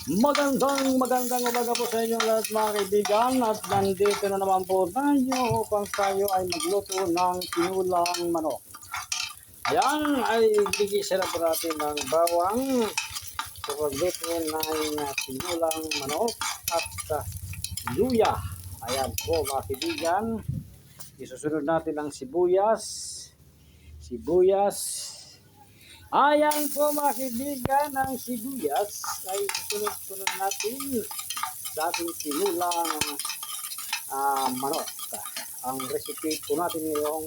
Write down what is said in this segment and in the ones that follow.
Magandang umaga po sa inyong lahat mga kaibigan, at nandito na naman po tayo upang tayo ay magluto ng tinulang manok. Ayan ay gigisira po natin ng bawang sa pagluto ng tinulang manok at luya. Ayan po mga kaibigan, isusunod natin ang sibuyas. Ayan po mga kaibigan, ang sibuyas ay susunod-sunod natin sa ating tinulang manok. Ang recipe po natin ngayong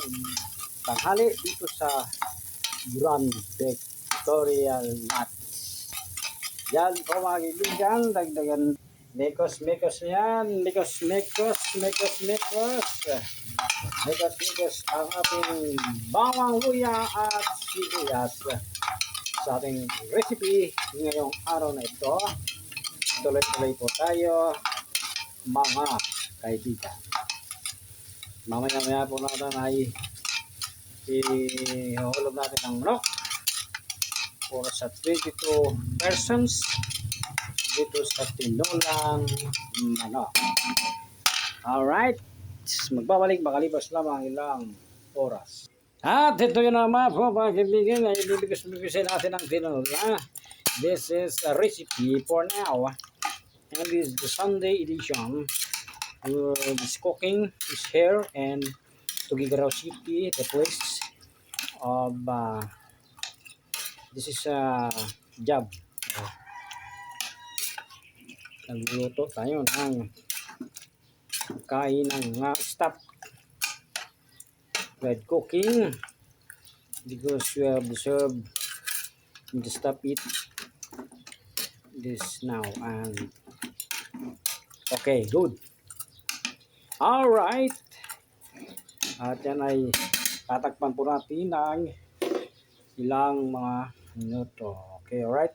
tanghali dito sa Grand Victoria Nuts. Yan po mga kaibigan, dagdagan mekos yan, mekos ang ating bawang, luya at sibuyas sa ating recipe ngayong araw na ito. Tuloy-tuloy po tayo mga kaibigan. Mamaya po natin ay ihulog natin ang manok para sa 22 persons dito sa tinulang manok. Alright, magbabalik makalipas lamang ilang oras. At ito yun naman po mga kaibigan, ay ibibigay natin ang tinula. This is a recipe for now, and this is the Sunday edition. This cooking is here and Tuguegarao City, the place of this is a job. Nagluluto tayo ng kain ng stuff red cooking because we have deserved to stop it this now. And okay, good. All right, at yan ay tatakpan po natin ng ilang mga minuto. Okay, alright.